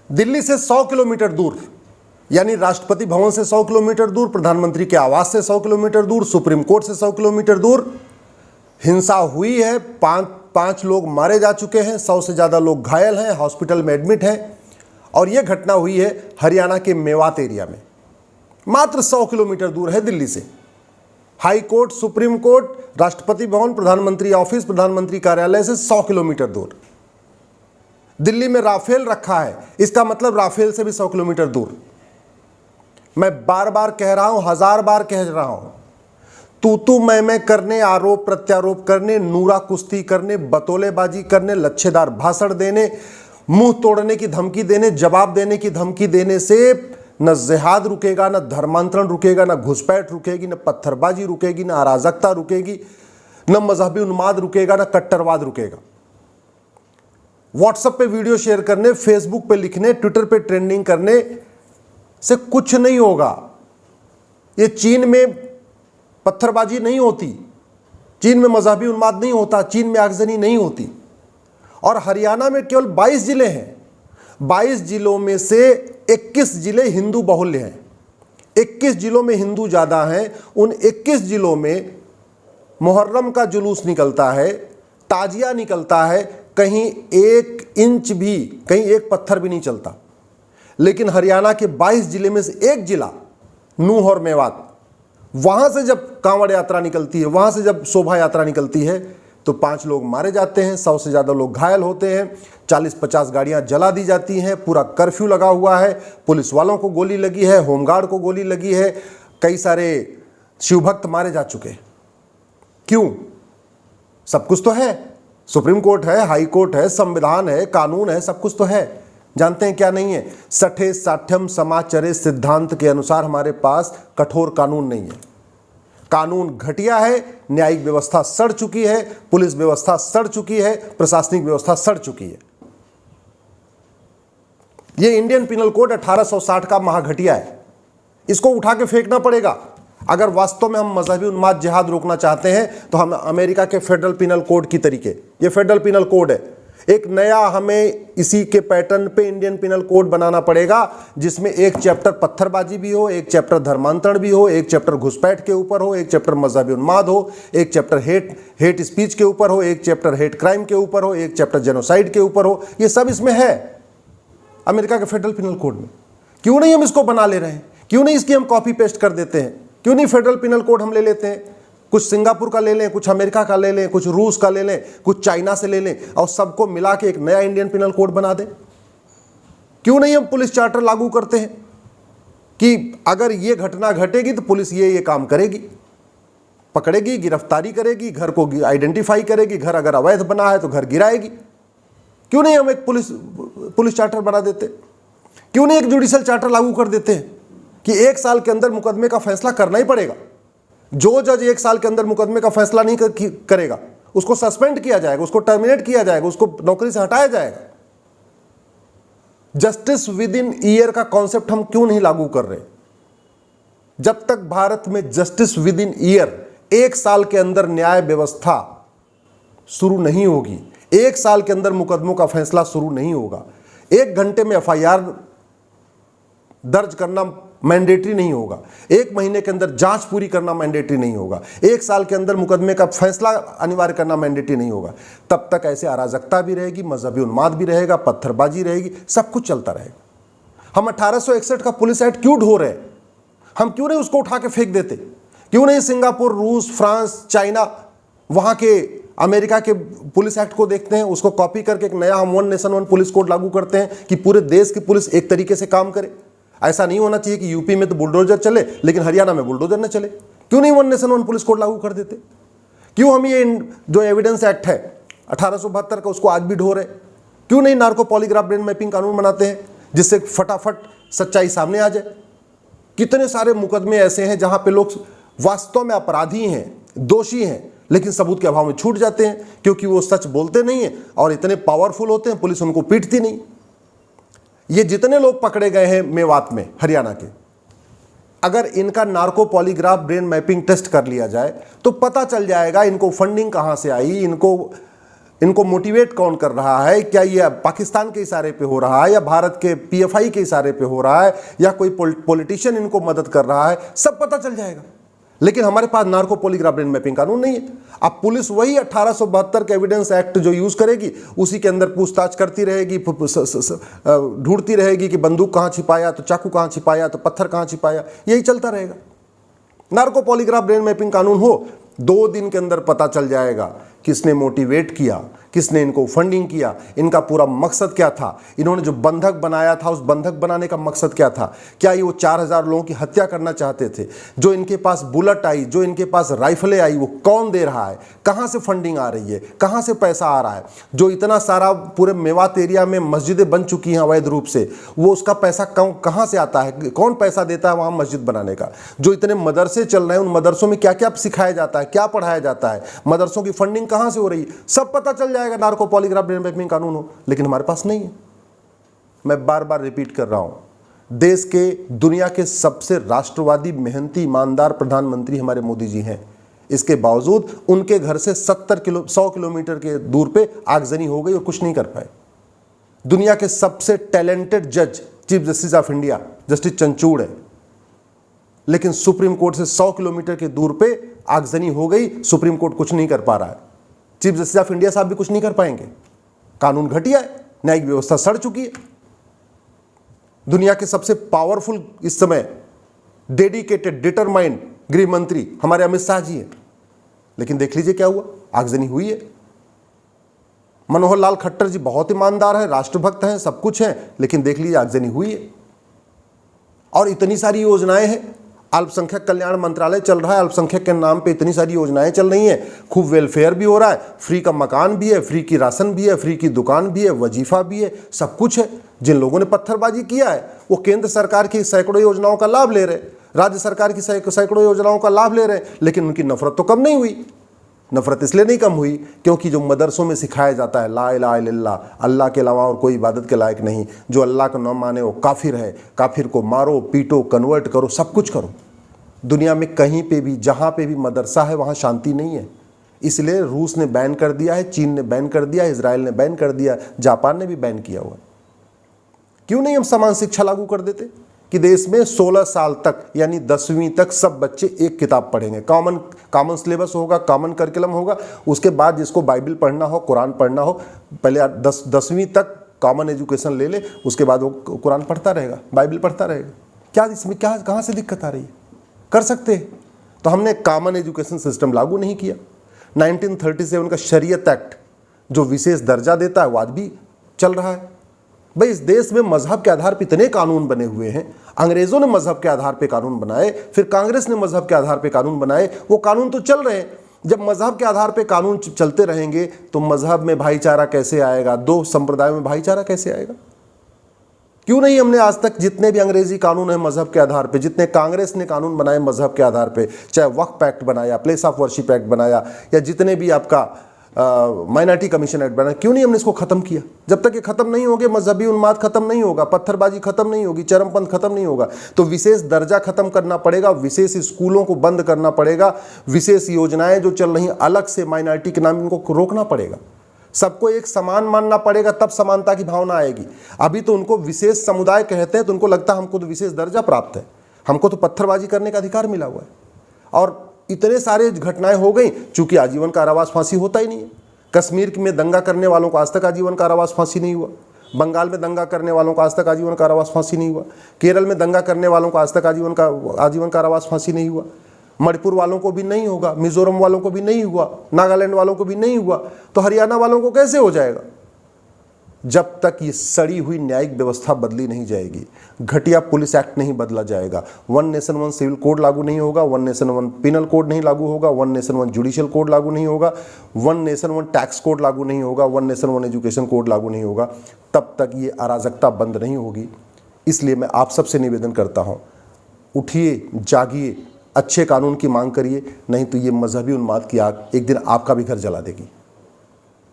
दिल्ली से 100 किलोमीटर दूर, यानी राष्ट्रपति भवन से 100 किलोमीटर दूर, प्रधानमंत्री के आवास से 100 किलोमीटर दूर, सुप्रीम कोर्ट से 100 किलोमीटर दूर हिंसा हुई है। पांच लोग मारे जा चुके हैं, 100 से ज़्यादा लोग घायल हैं, हॉस्पिटल में एडमिट हैं। और यह घटना हुई है हरियाणा के मेवात एरिया में, मात्र 100 किलोमीटर दूर है दिल्ली से। High court, supreme court, Rashtrapati Bhavan, प्रधानमंत्री ऑफिस, प्रधानमंत्री कार्यालय से 100 किलोमीटर दूर। दिल्ली में राफेल रखा है, इसका मतलब राफेल से भी 100 किलोमीटर दूर। मैं बार बार कह रहा हूं, 1000 बार कह रहा हूं, तू मैं करने, आरोप प्रत्यारोप करने, नूरा कुश्ती करने, बतौलेबाजी करने, लच्छेदार भाषण देने, मुंह तोड़ने की धमकी देने, जवाब देने की धमकी देने से न जिहाद रुकेगा, न धर्मांतरण रुकेगा, न घुसपैठ रुकेगी, न पत्थरबाजी रुकेगी, न अराजकता रुकेगी, न मजहबी उन्माद रुकेगा, न कट्टरवाद रुकेगा। व्हाट्सएप पे वीडियो शेयर करने, फेसबुक पे लिखने, ट्विटर पे ट्रेंडिंग करने से कुछ नहीं होगा। ये चीन में पत्थरबाजी नहीं होती, चीन में मजहबी उन्माद नहीं होता, चीन में आगजनी नहीं होती। और हरियाणा में केवल 22 जिले हैं, 22 जिलों में से 21 जिले हिंदू बहुल्य हैं। 21 जिलों में हिंदू ज़्यादा हैं। उन 21 जिलों में मुहर्रम का जुलूस निकलता है, ताजिया निकलता है, कहीं 1 इंच भी, कहीं एक पत्थर भी नहीं चलता। लेकिन हरियाणा के 22 जिले में से एक जिला नूह और मेवात, वहाँ से जब कांवड़ यात्रा निकलती है, वहाँ से जब शोभा यात्रा निकलती है तो 5 लोग मारे जाते हैं, 100 से ज़्यादा लोग घायल होते हैं, 40-50 गाड़ियाँ जला दी जाती हैं, पूरा कर्फ्यू लगा हुआ है, पुलिस वालों को गोली लगी है, होमगार्ड को गोली लगी है, कई सारे शिवभक्त मारे जा चुके हैं। क्यों? सब कुछ तो है, सुप्रीम कोर्ट है, हाई कोर्ट है, संविधान है, कानून है, सब कुछ तो है। जानते हैं क्या नहीं है? सठे साठ्यम समाचरे सिद्धांत के अनुसार हमारे पास कठोर कानून नहीं है। कानून घटिया है, न्यायिक व्यवस्था सड़ चुकी है, पुलिस व्यवस्था सड़ चुकी है, प्रशासनिक व्यवस्था सड़ चुकी है। यह इंडियन पिनल कोड 1860 का महाघटिया है, इसको उठा के फेंकना पड़ेगा। अगर वास्तव में हम मजहबी उन्माद जिहाद रोकना चाहते हैं तो हम अमेरिका के फेडरल पिनल कोड की तरीके, ये फेडरल पिनल कोड है, एक नया हमें इसी के पैटर्न पे इंडियन पिनल कोड बनाना पड़ेगा, जिसमें एक चैप्टर पत्थरबाजी भी हो, एक चैप्टर धर्मांतरण भी हो, एक चैप्टर घुसपैठ के ऊपर हो, एक चैप्टर मजहबी उन्माद हो, एक चैप्टर हेट स्पीच के ऊपर हो, एक चैप्टर हेट क्राइम के ऊपर हो, एक चैप्टर जेनोसाइड के ऊपर हो। ये सब इसमें है अमेरिका के फेडरल पिनल कोड में। क्यों नहीं हम इसको बना ले रहे हैं? क्यों नहीं इसकी हम कॉपी पेस्ट कर देते हैं? क्यों नहीं फेडरल पिनल कोड हम ले लेते हैं? कुछ सिंगापुर का ले लें, कुछ अमेरिका का ले लें, कुछ रूस का ले लें, कुछ चाइना से ले लें और सबको मिला के एक नया इंडियन पिनल कोड बना दें। क्यों नहीं हम पुलिस चार्टर लागू करते हैं कि अगर ये घटना घटेगी तो पुलिस ये काम करेगी, पकड़ेगी, गिरफ्तारी करेगी, घर को आइडेंटिफाई करेगी, घर अगर अवैध बना है तो घर गिराएगी। क्यों नहीं हम एक पुलिस चार्टर बना देते? क्यों नहीं एक जुडिशियल चार्टर लागू कर देते हैं कि 1 साल के अंदर मुकदमे का फैसला करना ही पड़ेगा। जो जज 1 साल के अंदर मुकदमे का फैसला नहीं करेगा उसको सस्पेंड किया जाएगा, उसको टर्मिनेट किया जाएगा, उसको नौकरी से हटाया जाएगा। जस्टिस विद इन ईयर का कॉन्सेप्ट हम क्यों नहीं लागू कर रहे? जब तक भारत में जस्टिस विद इन ईयर, 1 साल के अंदर न्याय व्यवस्था शुरू नहीं होगी, 1 साल के अंदर मुकदमों का फैसला शुरू नहीं होगा, 1 घंटे में FIR दर्ज करना मैंडेटरी नहीं होगा, 1 महीने के अंदर जांच पूरी करना मैंडेटरी नहीं होगा, 1 साल के अंदर मुकदमे का फैसला अनिवार्य करना मैंडेटरी नहीं होगा, तब तक ऐसे अराजकता भी रहेगी, मजहबी उन्माद भी रहेगा, पत्थरबाजी रहेगी, सब कुछ चलता रहेगा। हम 1861 का पुलिस एक्ट क्यों ढो रहे हैं? हम क्यों नहीं उसको उठा के फेंक देते? क्यों नहीं सिंगापुर, रूस, फ्रांस, चाइना, वहां के अमेरिका के पुलिस एक्ट को देखते हैं, उसको कॉपी करके एक नया हम 1 नेशन 1 पुलिस कोड लागू करते हैं कि पूरे देश की पुलिस एक तरीके से काम करे। ऐसा नहीं होना चाहिए कि यूपी में तो बुलडोजर चले लेकिन हरियाणा में बुलडोजर न चले। क्यों नहीं 1 नेशन 1 पुलिस कोड लागू कर देते? क्यों हम ये जो एविडेंस एक्ट है 1872 का, उसको आज भी ढो रहे? क्यों नहीं नार्को पॉलीग्राफ ब्रेन मैपिंग कानून बनाते हैं जिससे फटाफट सच्चाई सामने आ जाए? कितने सारे मुकदमे ऐसे हैं जहां पे लोग वास्तव में अपराधी हैं, दोषी हैं, लेकिन सबूत के अभाव में छूट जाते हैं क्योंकि वो सच बोलते नहीं हैं और इतने पावरफुल होते हैं, पुलिस उनको पीटती नहीं। ये जितने लोग पकड़े गए हैं मेवात में, हरियाणा के, अगर इनका narco polygraph brain mapping test कर लिया जाए तो पता चल जाएगा इनको फंडिंग कहां से आई, इनको मोटिवेट कौन कर रहा है? क्या ये पाकिस्तान के इशारे पे हो रहा है या भारत के पीएफआई के इशारे पे हो रहा है या कोई पॉलिटिशियन इनको मदद कर रहा है? सब पता चल जाएगा। लेकिन हमारे पास नार्को पॉलीग्राफ ब्रेन मैपिंग कानून नहीं है। अब पुलिस वही 1872 के एविडेंस एक्ट जो यूज करेगी, उसी के अंदर पूछताछ करती रहेगी, ढूंढती रहेगी कि बंदूक कहाँ छिपाया, तो चाकू कहाँ छिपाया, तो पत्थर कहाँ छिपाया, यही चलता रहेगा। नार्को पॉलीग्राफ ब्रेन मैपिंग कानून हो, 2 दिन के अंदर पता चल जाएगा किसने मोटिवेट किया, किसने इनको फंडिंग किया, इनका पूरा मकसद क्या था, इन्होंने जो बंधक बनाया था उस बंधक बनाने का मकसद क्या था। क्या ये वो 4000 लोगों की हत्या करना चाहते थे? जो इनके पास बुलेट आई, जो इनके पास राइफलें आई, वो कौन दे रहा है? कहाँ से फंडिंग आ रही है? कहाँ से पैसा आ रहा है? जो इतना सारा पूरे मेवात एरिया में मस्जिदें बन चुकी हैं अवैध रूप से, वो उसका पैसा कहाँ से आता है? कौन पैसा देता है वहाँ मस्जिद बनाने का? जो इतने मदरसे चल रहे हैं, उन मदरसों में क्या क्या सिखाया जाता है, क्या पढ़ाया जाता है, मदरसों की फंडिंग कहाँ से हो रही है, सब पता चल जाएगा नार्को पॉलीग्राफ ब्रेन मैपिंग कानून हो। लेकिन हमारे पास नहीं है। मैं बार बार रिपीट कर रहा हूं, देश के, दुनिया के सबसे राष्ट्रवादी, मेहनती, ईमानदार प्रधानमंत्री हमारे मोदी जी हैं। इसके बावजूद उनके घर से 100 किलोमीटर के दूर पे आगजनी हो गई और कुछ नहीं कर पाए। दुनिया के सबसे टैलेंटेड जज, chief justice of India justice Chandrachud है, लेकिन सुप्रीम कोर्ट से 100 किलोमीटर के दूर पे आगजनी हो गई, सुप्रीम कोर्ट कुछ नहीं कर पा रहा है। चीफ जस्टिस ऑफ इंडिया साहब भी कुछ नहीं कर पाएंगे। कानून घटिया है, न्यायिक व्यवस्था सड़ चुकी है। दुनिया के सबसे पावरफुल इस समय डेडिकेटेड, डिटरमाइंड गृह मंत्री हमारे अमित शाह जी हैं, लेकिन देख लीजिए क्या हुआ, आगजनी हुई है। मनोहर लाल खट्टर जी बहुत ईमानदार हैं, राष्ट्रभक्त हैं, सब कुछ हैं, लेकिन देख लीजिए आगजनी हुई है। और इतनी सारी योजनाएं हैं, अल्पसंख्यक कल्याण मंत्रालय चल रहा है, अल्पसंख्यक के नाम पे इतनी सारी योजनाएं चल रही हैं, खूब वेलफेयर भी हो रहा है, फ्री का मकान भी है, फ्री की राशन भी है, फ्री की दुकान भी है, वजीफा भी है, सब कुछ है। जिन लोगों ने पत्थरबाजी किया है वो केंद्र सरकार की सैकड़ों योजनाओं का लाभ ले रहे, राज्य सरकार की सैकड़ों योजनाओं का लाभ ले रहे, लेकिन उनकी नफरत तो कम नहीं हुई। नफरत इसलिए नहीं कम हुई क्योंकि जो मदरसों में सिखाया जाता है ला इलाहा इल्लल्लाह, अल्लाह के अलावा और कोई इबादत के लायक नहीं, जो अल्लाह को न माने वो काफिर है, काफिर को मारो, पीटो, कन्वर्ट करो, सब कुछ करो। दुनिया में कहीं पे भी, जहाँ पे भी मदरसा है वहाँ शांति नहीं है। इसलिए रूस ने बैन कर दिया है, चीन ने बैन कर दिया, इजराइल ने बैन कर दिया, जापान ने भी बैन किया हुआ। क्यों नहीं हम समान शिक्षा लागू कर देते कि देश में 16 साल तक यानी 10वीं तक सब बच्चे एक किताब पढ़ेंगे, कॉमन सिलेबस होगा, कॉमन करिकुलम होगा। उसके बाद जिसको बाइबल पढ़ना हो, कुरान पढ़ना हो, पहले 10वीं तक कॉमन एजुकेशन ले ले, उसके बाद वो कुरान पढ़ता रहेगा, बाइबल पढ़ता रहेगा। क्या इसमें क्या, कहाँ से दिक्कत आ रही है? कर सकते हैं। तो हमने कॉमन एजुकेशन सिस्टम लागू नहीं किया। 1937 का शरीयत एक्ट जो विशेष दर्जा देता है वो आज भी चल रहा है। भाई इस देश में मजहब के आधार पर इतने कानून बने हुए हैं। अंग्रेजों ने मजहब के आधार पर कानून बनाए, फिर कांग्रेस ने मजहब के आधार पर कानून बनाए, वो कानून तो चल रहे हैं। जब मजहब के आधार पर कानून चलते रहेंगे तो मजहब में भाईचारा कैसे आएगा? दो संप्रदायों में भाईचारा कैसे आएगा? क्यों नहीं हमने आज तक जितने भी अंग्रेजी कानून हैं मजहब के आधार पे, जितने कांग्रेस ने कानून बनाए मजहब के आधार पे, चाहे वक्फ एक्ट बनाया, प्लेस ऑफ वर्शिप एक्ट बनाया, या जितने भी आपका माइनॉरिटी कमीशन एक्ट बनाया, क्यों नहीं हमने इसको खत्म किया? जब तक ये खत्म नहीं होंगे, मजहबी उन्माद खत्म नहीं होगा, पत्थरबाजी खत्म नहीं होगी, चरमपंथ खत्म नहीं होगा, तो विशेष दर्जा खत्म करना पड़ेगा, विशेष स्कूलों को बंद करना पड़ेगा, विशेष योजनाएं जो चल रही अलग से माइनॉरिटी के नाम इनको रोकना पड़ेगा। सबको एक समान मानना पड़ेगा, तब समानता की भावना आएगी। अभी तो उनको विशेष समुदाय कहते हैं तो उनको लगता है हमको तो विशेष दर्जा प्राप्त है, हमको तो पत्थरबाजी करने का अधिकार मिला हुआ है। और इतने सारे घटनाएं हो गई, चूंकि आजीवन कारावास फांसी होता ही नहीं है। कश्मीर में दंगा करने वालों को आज तक आजीवन कारावास फांसी नहीं हुआ, बंगाल में दंगा करने वालों को आज तक आजीवन कारावास फांसी नहीं हुआ, केरल में दंगा करने वालों को आज तक आजीवन कारावास फांसी नहीं हुआ, मणिपुर वालों को भी नहीं होगा, मिजोरम वालों को भी नहीं हुआ, नागालैंड वालों को भी नहीं हुआ, तो हरियाणा वालों को कैसे हो जाएगा? जब तक ये सड़ी हुई न्यायिक व्यवस्था बदली नहीं जाएगी, घटिया पुलिस एक्ट नहीं बदला जाएगा, 1 नेशन 1 सिविल कोड लागू नहीं होगा, 1 नेशन 1 पिनल कोड नहीं लागू होगा, 1 नेशन 1 जुडिशियल कोड लागू नहीं होगा, 1 नेशन 1 टैक्स कोड लागू नहीं होगा, 1 नेशन 1 एजुकेशन कोड लागू नहीं होगा, तब तक ये अराजकता बंद नहीं होगी। इसलिए मैं आप सबसे निवेदन करता हूँ, उठिए, जागिए, अच्छे कानून की मांग करिए, नहीं तो ये मजहबी उन्माद की आग एक दिन आपका भी घर जला देगी।